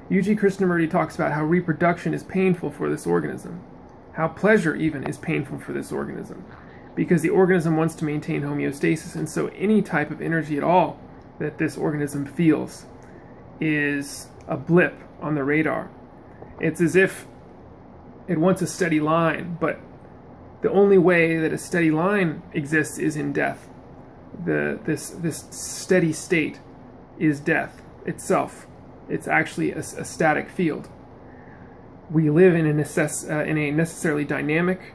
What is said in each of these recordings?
U.G. Krishnamurti talks about how reproduction is painful for this organism, how pleasure even is painful for this organism, because the organism wants to maintain homeostasis, and so any type of energy at all that this organism feels is a blip on the radar. It's as if it wants a steady line, but the only way that a steady line exists is in death. This steady state is death itself. It's actually a static field. We live in a necessarily dynamic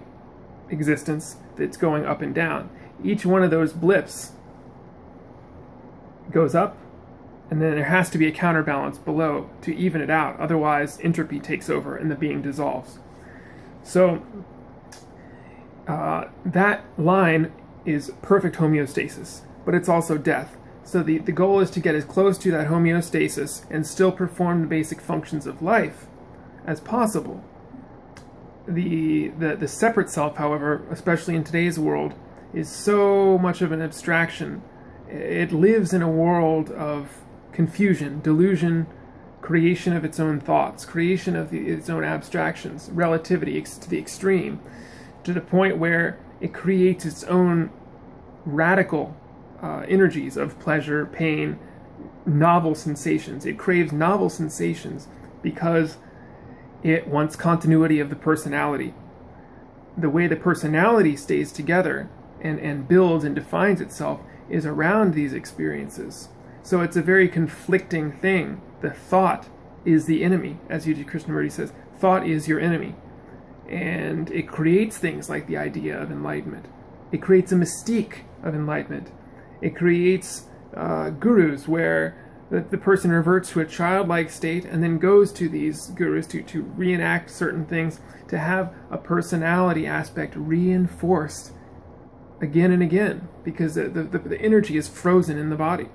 existence that's going up and down. Each one of those blips goes up, and then there has to be a counterbalance below to even it out. Otherwise, entropy takes over and the being dissolves. So that line is perfect homeostasis, but it's also death. So the goal is to get as close to that homeostasis and still perform the basic functions of life as possible. The separate self, however, especially in today's world, is so much of an abstraction. It lives in a world of confusion, delusion, creation of its own thoughts, creation of its own abstractions, relativity to the extreme, to the point where it creates its own radical energies of pleasure, pain, novel sensations. It craves novel sensations because it wants continuity of the personality. The way the personality stays together and builds and defines itself is around these experiences. So it's a very conflicting thing. The thought is the enemy, as U.G. Krishnamurti says. Thought is your enemy. And it creates things like the idea of enlightenment. It creates a mystique of enlightenment. It creates gurus where the person reverts to a childlike state and then goes to these gurus to reenact certain things, to have a personality aspect reinforced again and again, because the energy is frozen in the body.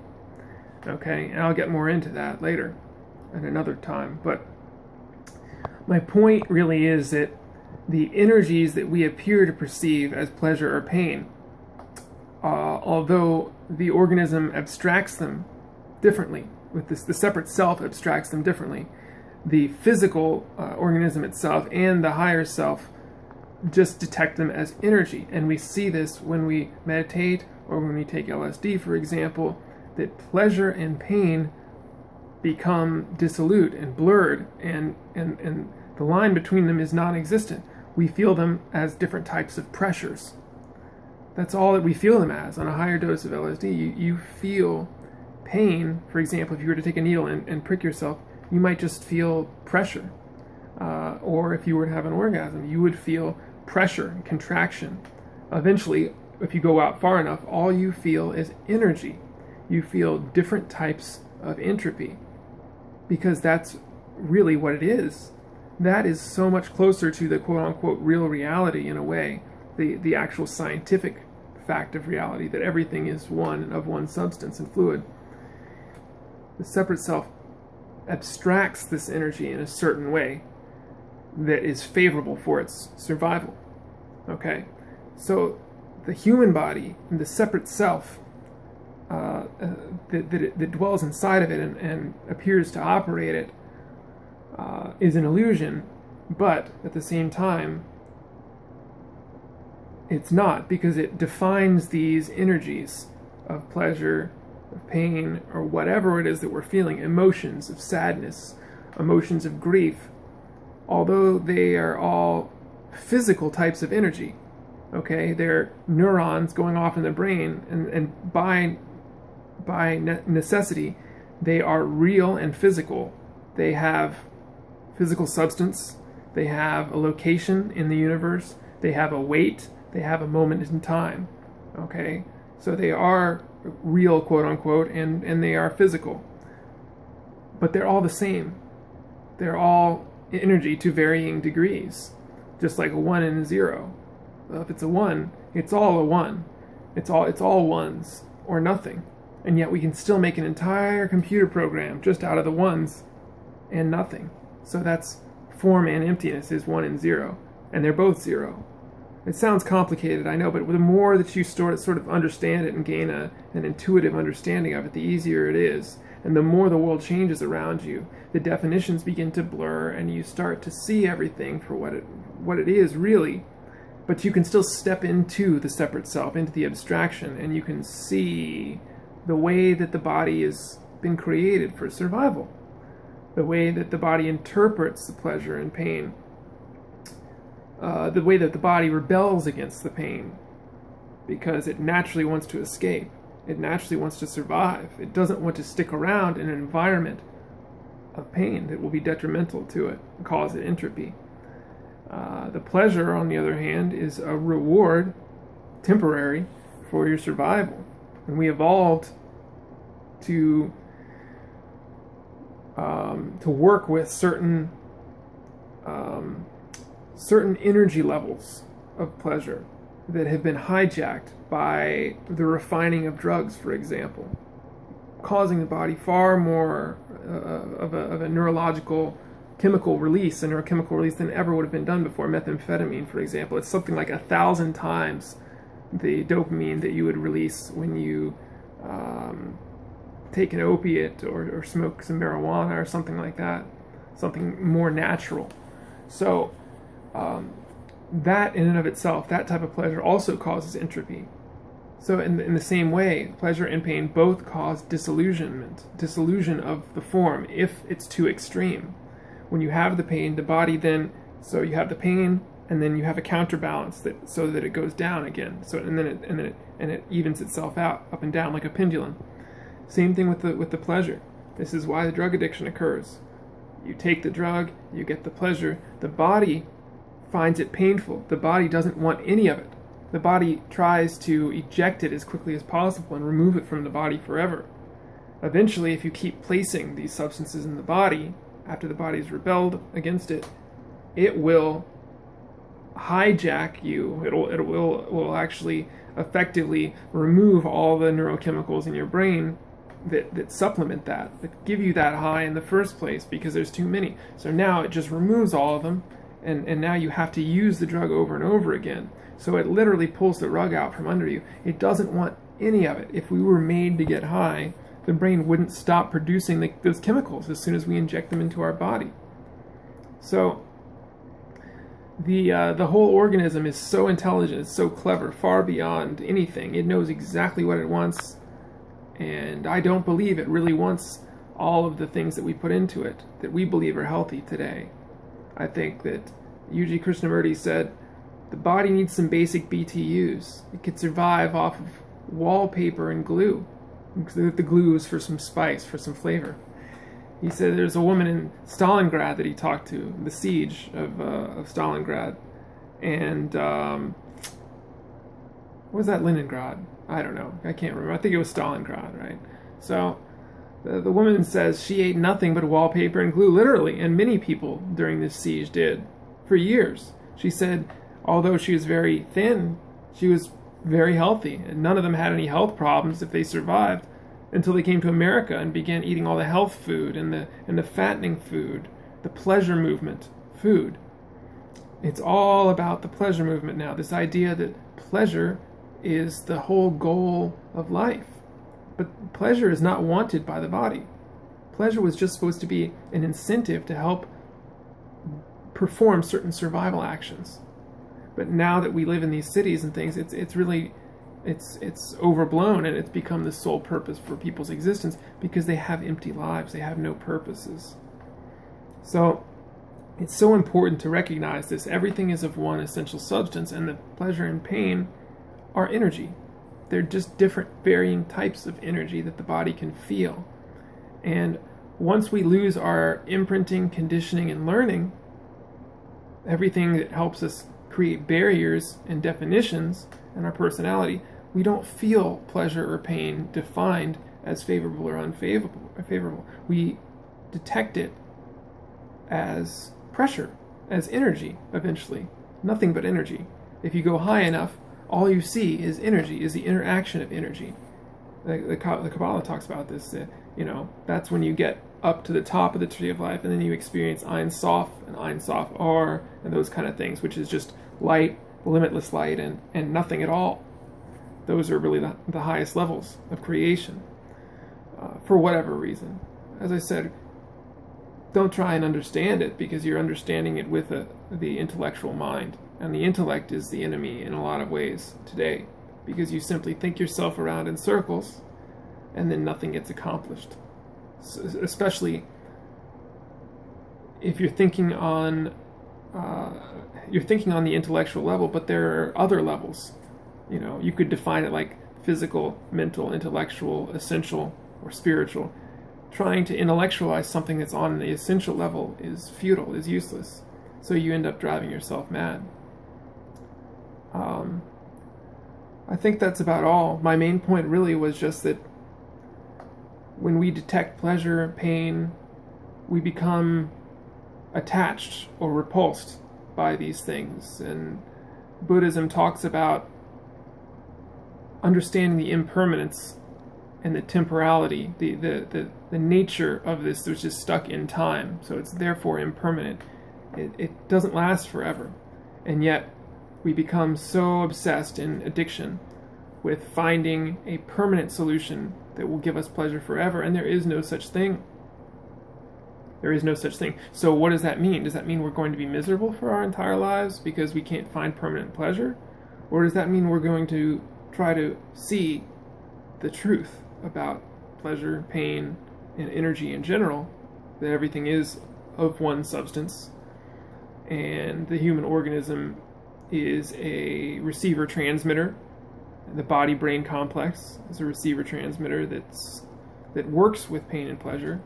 Okay, and I'll get more into that later at another time. But my point really is that the energies that we appear to perceive as pleasure or pain, although the organism abstracts them differently, with this, the separate self abstracts them differently, the physical organism itself and the higher self just detect them as energy. And we see this when we meditate or when we take LSD, for example, that pleasure and pain become dissolute and blurred, and the line between them is non-existent. We feel them as different types of pressures. That's all that we feel them as. On a higher dose of LSD, you feel pain. For example, if you were to take a needle and prick yourself, you might just feel pressure. Or if you were to have an orgasm, you would feel pressure, contraction. Eventually, if you go out far enough, all you feel is energy. You feel different types of entropy, because that's really what it is. That is so much closer to the quote-unquote real reality, in a way, the actual scientific fact of reality, that everything is one of one substance and fluid. The separate self abstracts this energy in a certain way that is favorable for its survival. Okay, so the human body and the separate self that dwells inside of it and appears to operate it is an illusion, but at the same time it's not, because it defines these energies of pleasure, of pain, or whatever it is that we're feeling, emotions of sadness, emotions of grief, although they are all physical types of energy. Okay, they're neurons going off in the brain, and by necessity, they are real and physical. They have physical substance, they have a location in the universe, they have a weight, they have a moment in time. Okay, so they are real, quote unquote, and they are physical. But they're all the same. They're all energy to varying degrees, just like a 1 and a 0. If it's a 1, it's all a 1. It's all ones or nothing. And yet we can still make an entire computer program just out of the ones and nothing. So that's form and emptiness is 1 and 0, and they're both 0. It sounds complicated, I know, but the more that you sort of understand it and gain an intuitive understanding of it, the easier it is. And the more the world changes around you, the definitions begin to blur, and you start to see everything for what it is really. But you can still step into the separate self, into the abstraction, and you can see the way that the body has been created for survival, the way that the body interprets the pleasure and pain, the way that the body rebels against the pain, because it naturally wants to escape. It naturally wants to survive. It doesn't want to stick around in an environment of pain that will be detrimental to it and cause it entropy. The pleasure, on the other hand, is a reward, temporary, for your survival. And we evolved to work with certain energy levels of pleasure that have been hijacked by the refining of drugs, for example, causing the body far more of a neurological chemical release, a neurochemical release, than ever would have been done before. Methamphetamine, for example, it's something like 1,000 times the dopamine that you would release when you take an opiate or smoke some marijuana or something like that, something more natural. So that in and of itself, that type of pleasure also causes entropy. So in the same way, pleasure and pain both cause dissolution of the form if it's too extreme. When you have the pain, the body then, so you have the pain, and then you have a counterbalance so that it goes down again. So and then it evens itself out, up and down like a pendulum. Same thing with the pleasure. This is why the drug addiction occurs. You take the drug, you get the pleasure. The body finds it painful. The body doesn't want any of it. The body tries to eject it as quickly as possible and remove it from the body forever. Eventually, if you keep placing these substances in the body, after the body's rebelled against it, it will hijack you. It will actually effectively remove all the neurochemicals in your brain that supplement that give you that high in the first place, because there's too many. So now it just removes all of them, and now you have to use the drug over and over again. So it literally pulls the rug out from under you. It doesn't want any of it. If we were made to get high, the brain wouldn't stop producing those chemicals as soon as we inject them into our body. So the whole organism is so intelligent, it's so clever, far beyond anything. It knows exactly what it wants, and I don't believe it really wants all of the things that we put into it that we believe are healthy today. I think that U.G. Krishnamurti said the body needs some basic BTUs. It could survive off of wallpaper and glue. The glue is for some spice, for some flavor. He said there's a woman in Stalingrad that he talked to, the siege of Stalingrad, and what was that, Leningrad? I don't know. I can't remember. I think it was Stalingrad, right? So the woman says she ate nothing but wallpaper and glue, literally, and many people during this siege did for years. She said although she was very thin, she was very healthy, and none of them had any health problems if they survived until they came to America and began eating all the health food and the fattening food, the pleasure movement food. It's all about the pleasure movement now, this idea that pleasure is the whole goal of life. But pleasure is not wanted by the body. Pleasure was just supposed to be an incentive to help perform certain survival actions. But now that we live in these cities and things, it's really overblown, and it's become the sole purpose for people's existence because they have empty lives. They have no purposes. So it's so important to recognize this. Everything is of one essential substance, and the pleasure and pain are energy. They're just different varying types of energy that the body can feel. And once we lose our imprinting, conditioning, and learning, everything that helps us create barriers and definitions in our personality, we don't feel pleasure or pain defined as favorable or unfavorable. We detect it as pressure, as energy, eventually. Nothing but energy. If you go high enough, all you see is energy, is the interaction of energy. The Kabbalah talks about this, that's when you get up to the top of the tree of life, and then you experience Ein Sof and Ein Sof Or, and those kind of things, which is just light, limitless light, and nothing at all. Those are really the highest levels of creation. for whatever reason. As I said, don't try and understand it, because you're understanding it with the intellectual mind. And the intellect is the enemy in a lot of ways today, because you simply think yourself around in circles and then nothing gets accomplished. So, especially if you're thinking on the intellectual level, but there are other levels. You know, you could define it like physical, mental, intellectual, essential, or spiritual. Trying to intellectualize something that's on the essential level is futile, is useless. So you end up driving yourself mad. I think that's about all. My main point really was just that when we detect pleasure, pain, we become attached or repulsed by these things. And Buddhism talks about understanding the impermanence and the temporality, the nature of this, which is stuck in time. So it's therefore impermanent. It doesn't last forever. And yet we become so obsessed in addiction with finding a permanent solution that will give us pleasure forever, and there is no such thing. There is no such thing. So what does that mean? Does that mean we're going to be miserable for our entire lives because we can't find permanent pleasure? Or does that mean we're going to try to see the truth about pleasure, pain, and energy in general, that everything is of one substance, and the human organism is a receiver-transmitter. The body-brain complex is a receiver-transmitter that works with pain and pleasure,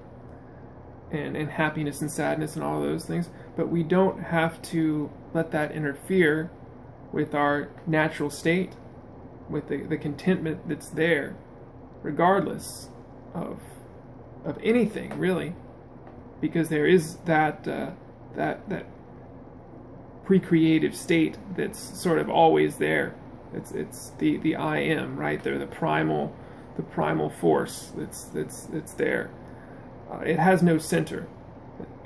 and happiness and sadness and all of those things, but we don't have to let that interfere with our natural state, with the contentment that's there, regardless of anything, really, because there is that pre-creative state that's sort of always there. It's the I am, right there, the primal force that's there. It has no center,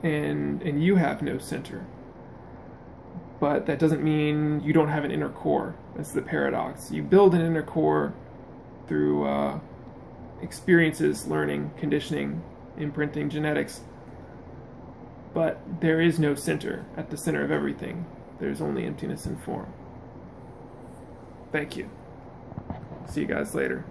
and you have no center. But that doesn't mean you don't have an inner core. That's the paradox. You build an inner core through experiences, learning, conditioning, imprinting, genetics. But there is no center. At the center of everything, there's only emptiness and form. Thank you. See you guys later.